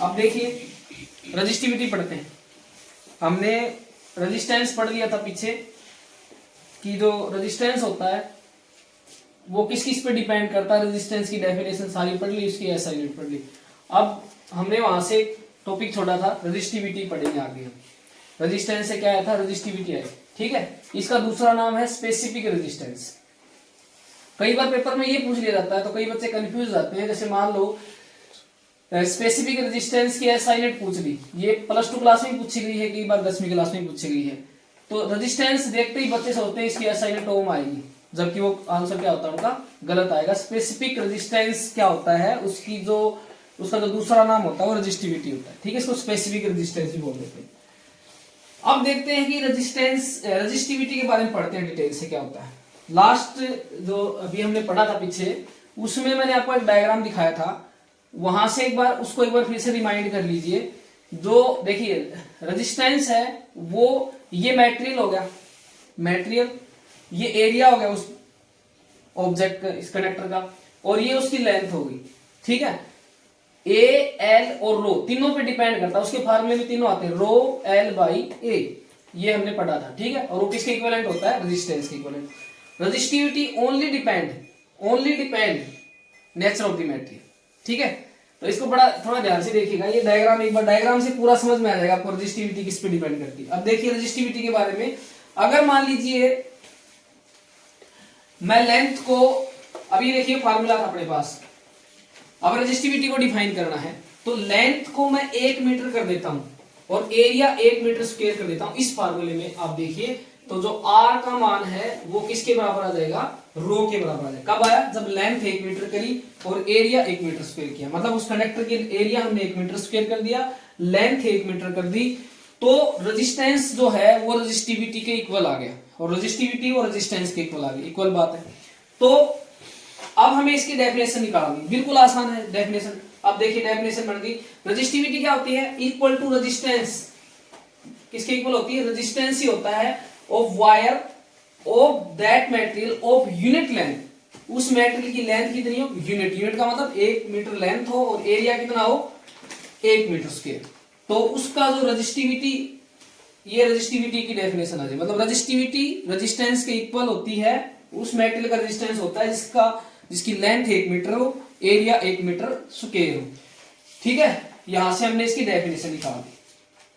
अब देखिए रजिस्टिविटी पढ़ते हैं। हमने रेजिस्टेंस पढ़ लिया था पीछे कि जो रेजिस्टेंस होता है वो किस किस पे डिपेंड करता है। रेजिस्टेंस की डेफिनेशन सारी पढ़ ली, उसकी एसआई यूनिट पढ़ ली। अब हमने वहां से टॉपिक छोड़ा था रेजिस्टिविटी पढ़ेंगे आगे हम। रेजिस्टेंस से क्या आया था, रेजिस्टिविटी आई, ठीक है। इसका दूसरा नाम है स्पेसिफिक रेजिस्टेंस। कई बार पेपर में ये पूछ लिया जाता है तो कई बच्चे कंफ्यूज हो जाते हैं। जैसे मान लो स्पेसिफिक रेजिस्टेंस की एसआई यूनिट पूछ ली, ये प्लस 2 क्लास में पूछी गई है, कई बार 10वीं क्लास में पूछी गई है। तो रेजिस्टेंस देखते ही बच्चे सोचते हैं इसकी एसआई यूनिट ओम आएगी, जबकि वो आंसर क्या होता है उनका गलत आएगा। स्पेसिफिक रेजिस्टेंस क्या होता है, उसका जो दूसरा नाम होता है वो रेजिस्टिविटी होता है, ठीक है। इसको स्पेसिफिक रेजिस्टेंस भी बोल देते हैं। अब देखते हैं कि रेजिस्टिविटी के बारे में पढ़ते हैं डिटेल से क्या होता है। लास्ट जो अभी हमने पढ़ा था पीछे, उसमें मैंने आपको एक डायग्राम दिखाया था, वहां से एक बार फिर से रिमाइंड कर लीजिए। जो देखिए रेजिस्टेंस है वो ये मटेरियल हो गया, मटेरियल, ये एरिया हो गया उस ऑब्जेक्ट का, इस कनेक्टर का, और ये उसकी लेंथ होगी, ठीक है। ए, एल और रो तीनों पे डिपेंड करता है, उसके फार्मूले में तीनों आते हैं, रो एल बाई ए, ये हमने पढ़ा था, ठीक है। और वो किसके इक्विवेलेंट होता है, रेजिस्टेंस के equivalent. Resistivity only depend nature of the material, ठीक है। तो इसको बड़ा थोड़ा ध्यान से देखिएगा, ये डायग्राम एक बार डायग्राम से पूरा समझ में आ जाएगा आपको रेजिस्टिविटी किस पे डिपेंड करती है। अब देखिए रेजिस्टिविटी के बारे में, अगर मान लीजिए मैं लेंथ को, अभी देखिए फार्मूला था अपने पास, अब रेजिस्टिविटी को डिफाइन करना है तो लेंथ को मैं 1 मीटर कर देता हूं और एरिया 1 मीटर स्क्वायर कर देता हूं। इस फार्मूले में आप देखिए तो जो R का मान है वो किसके बराबर आ जाएगा, रो के बराबर आ जाएगा। कब आया, जब लेंथ 1 मीटर करी और एरिया 1 मीटर स्क्वायर किया, मतलब उस कंडक्टर के एरिया हमने 1 मीटर स्क्वायर कर दिया, लेंथ 1 मीटर कर दी, तो रेजिस्टेंस जो है वो रेजिस्टिविटी के इक्वल आ गया, और रेजिस्टिविटी और रेजिस्टेंस के इक्वल आ गई, इक्वल बात है। तो अब हमें इसकी डेफिनेशन निकालनी, बिल्कुल आसान है डेफिनेशन। अब देखिए डेफिनेशन बन गई, रेजिस्टिविटी क्या होती है, इक्वल टू रेजिस्टेंस, किसके इक्वल होती है, रेजिस्टेंस ही होता है of wire of that material of unit length, उस मटेरियल की लेंथ कितनी हो, यूनिट का मतलब 1 मीटर लेंथ हो और एरिया कितना हो 1 मीटर स्क्वायर, तो उसका जो रेजिस्टिविटी, ये रेजिस्टिविटी की डेफिनेशन आ जाए। मतलब रेजिस्टिविटी रेजिस्टेंस के इक्वल होती है, उस मटेरियल का रेजिस्टेंस होता है जिसकी लेंथ 1 मीटर हो, एरिया 1 मीटर स्क्वायर हो, ठीक है। यहां से हमने इसकी डेफिनेशन निकाली,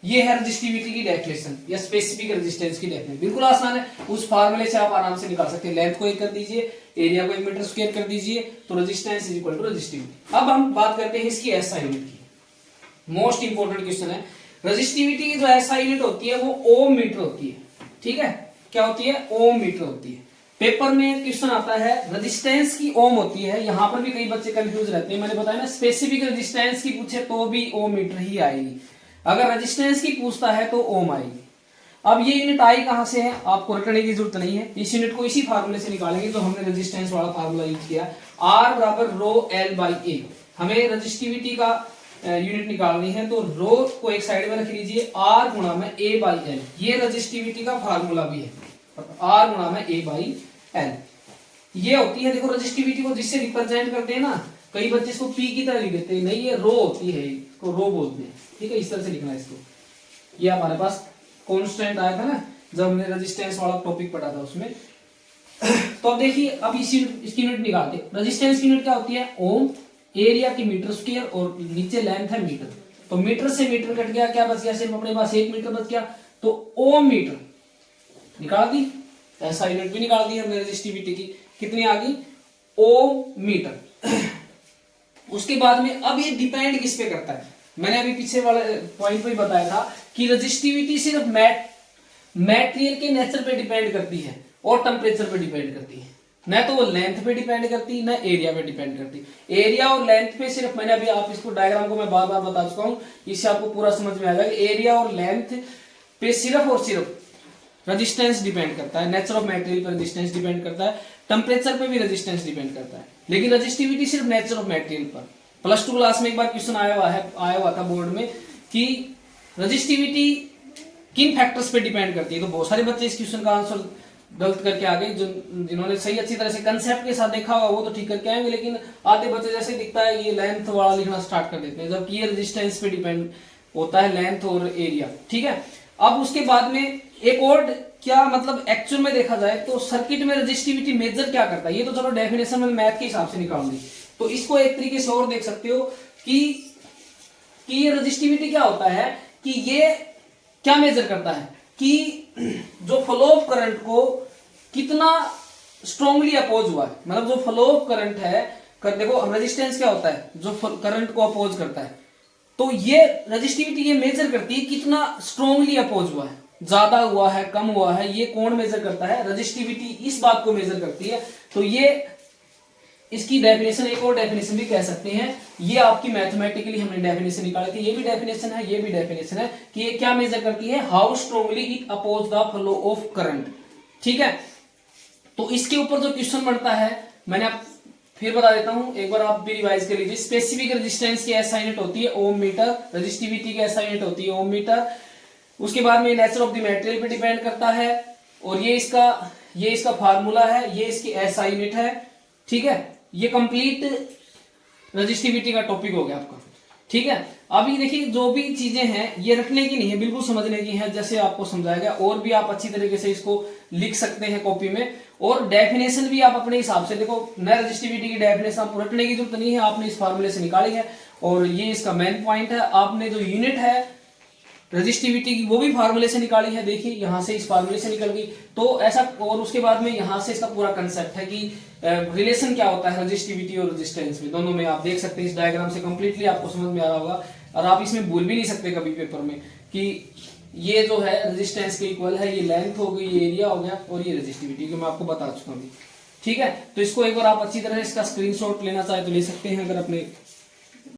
ये है रेजिस्टिविटी की डेफिनेशन या स्पेसिफिक रेजिस्टेंस की डेफिनेशन, बिल्कुल आसान है। उस फार्मूले से आप आराम से निकाल सकते हैं, लेंथ को 1 कर दीजिए, एरिया को 1 मीटर स्क्वायर कर दीजिए, तो resistance is equal to resistivity. अब हम बात करते हैं इसकी एसआई यूनिट की, मोस्ट इंपोर्टेंट क्वेश्चन है। रेजिस्टिविटी की जो एसआई यूनिट होती है वो ओम मीटर होती है, ठीक है। क्या होती है, ओम मीटर होती है। पेपर में क्वेश्चन आता है रेजिस्टेंस की ओम होती है, यहां पर भी कई बच्चे कंफ्यूज रहते हैं। मैंने बताया ना, स्पेसिफिक रेजिस्टेंस की पूछे तो भी ओम मीटर ही आएगी, अगर रेजिस्टेंस की पूछता है तो ओम आएगी। अब ये यूनिट आई कहां से है, आपको रटने की जरूरत नहीं है, इस यूनिट को इसी फार्मूले से निकालेंगे जो हमने रेजिस्टेंस वाला फार्मूला यूज किया, R बराबर रो एल बाई ए। हमें रेजिस्टिविटी का यूनिट निकालनी है तो रो को एक साइड में रख लीजिए, R गुणा में A बाई एल, ये रेजिस्टिविटी का फार्मूला भी है, R गुणा में A बाई एल, ये होती है। देखो रेजिस्टिविटी को जिससे रिप्रेजेंट करते हैं ना, कई बच्चे इसको P की तरह लिख देते हैं, नहीं ये रो होती है, इसको रो बोलते हैं, ठीक है। इस तरह से लिखना है इसको। ये हमारे पास कांस्टेंट आया था ना जब हमने रेजिस्टेंस वाला टॉपिक पढ़ा था उसमें। तो अब देखिए, अब इसकी यूनिट निकालते हैं। रेजिस्टेंस की यूनिट क्या होती है, ओम, एरिया की मीटर स्क्वायर और नीचे लेंथ है मीटर, तो मीटर से मीटर कट गया, क्या बच गया, सिर्फ अपने पास 1 मीटर बच गया, तो ओम मीटर निकाल दी, ऐसा यूनिट भी निकाल दी हमने रेजिस्टिविटी की, कितनी आ गई, ओम मीटर। उसके बाद में अब ये डिपेंड किस पे करता है, मैंने अभी पीछे वाले पॉइंट पे बताया था कि रेजिस्टिविटी सिर्फ मटेरियल के नेचर पे डिपेंड करती है और टेम्परेचर पे डिपेंड करती है, न तो वो लेंथ पे डिपेंड करती न एरिया पे डिपेंड करती। एरिया और लेंथ पे सिर्फ, मैंने अभी आप इसको डायग्राम को मैं बार बार बता चुका हूं, इससे आपको पूरा समझ में आ जाएगा। एरिया और लेंथ पे सिर्फ और सिर्फ रेजिस्टेंस डिपेंड करता है, नेचर ऑफ मटेरियल पर रेजिस्टेंस डिपेंड करता है, टेम्परेचर पे भी रेजिस्टेंस डिपेंड करता है, लेकिन रेजिस्टिविटी सिर्फ नेचर ऑफ मटेरियल पर। प्लस 2 क्लास में एक बार क्वेश्चन आया हुआ था बोर्ड में कि रेजिस्टिविटी किन फैक्टर्स पे डिपेंड करती है, तो बहुत सारे बच्चे इस क्वेश्चन का आंसर गलत करके आ गए, जो जिन्होंने सही अच्छी तरह से कंसेप्ट के साथ देखा होगा वो तो ठीक करके आएंगे, लेकिन आधे बच्चे जैसे दिखता है ये लेंथ वाला लिखना स्टार्ट कर देते हैं, जबकि ये रेजिस्टेंस पे डिपेंड होता है, लेंथ और एरिया। ठीक है, अब उसके बाद में एक और क्या मतलब एक्चुअल में देखा जाए तो सर्किट में रेजिस्टिविटी मेजर क्या करता है, ये तो चलो डेफिनेशन में मैथ के हिसाब से निकाल दी, तो इसको एक तरीके से और देख सकते हो कि ये रेजिस्टिविटी क्या होता है, कि ये क्या मेजर करता है कि जो फ्लो ऑफ करंट को कितना स्ट्रांगली अपोज हुआ है, मतलब जो फ्लो ऑफ करंट है देखो रेजिस्टेंस क्या होता है, जो करंट को अपोज करता है, तो ये रेजिस्टिविटी ये मेजर करती है कितना स्ट्रांगली अपोज हुआ है, ज्यादा हुआ है कम हुआ है, ये कौन मेजर करता है, रेजिस्टिविटी इस बात को मेजर करती है। तो ये इसकी डेफिनेशन एक और डेफिनेशन भी कह सकते हैं, ये आपकी मैथमेटिकली हमने डेफिनेशन निकाली थी, ये भी डेफिनेशन है, ये भी डेफिनेशन है कि ये क्या मेजर करती है, how strongly it oppose the flow of current. ठीक है, तो इसके ऊपर जो क्वेश्चन बनता है मैंने आप फिर बता देता हूं, एक बार आप भी रिवाइज कर लीजिए। स्पेसिफिक रेजिस्टेंस की एसआई यूनिट होती है ओम मीटर, रेजिस्टिविटी की एसआई यूनिट होती है ओम मीटर। उसके बाद में नेचर ऑफ द मटेरियल पे डिपेंड करता है, और ये इसका फार्मूला है, ये इसकी एसआई यूनिट है। ठीक है, ये कंप्लीट रेजिस्टिविटी का टॉपिक हो गया आपका। ठीक है, अभी देखिए जो भी चीजें हैं ये रखने की नहीं है, बिल्कुल समझने की है, जैसे आपको समझाया गया, और भी आप अच्छी तरीके से इसको लिख सकते हैं कॉपी में, और डेफिनेशन भी आप अपने हिसाब से देखो, नए रेजिस्टिविटी की डेफिनेशन आपको रटने की जरूरत नहीं है, आपने इस फार्मूले से निकाली है, और ये इसका मेन पॉइंट है। आपने जो यूनिट है रेजिस्टिविटी की वो भी फार्मूले से निकाली है, देखिए यहां से इस फार्मूले से निकल गई, तो ऐसा, और उसके बाद में यहां से इसका पूरा कंसेप्ट है कि रिलेशन क्या होता है रेजिस्टिविटी और रेजिस्टेंस में, दोनों में आप देख सकते हैं इस डायग्राम से कंप्लीटली आपको समझ में आ रहा होगा, और आप इसमें भूल भी नहीं सकते कभी पेपर में कि ये जो है रेजिस्टेंस के इक्वल है, ये लेंथ हो गई, ये एरिया हो गया, और ये रेजिस्टिविटी को मैं आपको बता चुका हूँ। ठीक है, तो इसको एक बार आप अच्छी तरह से इसका स्क्रीनशॉट लेना चाहे तो ले सकते हैं, अगर अपने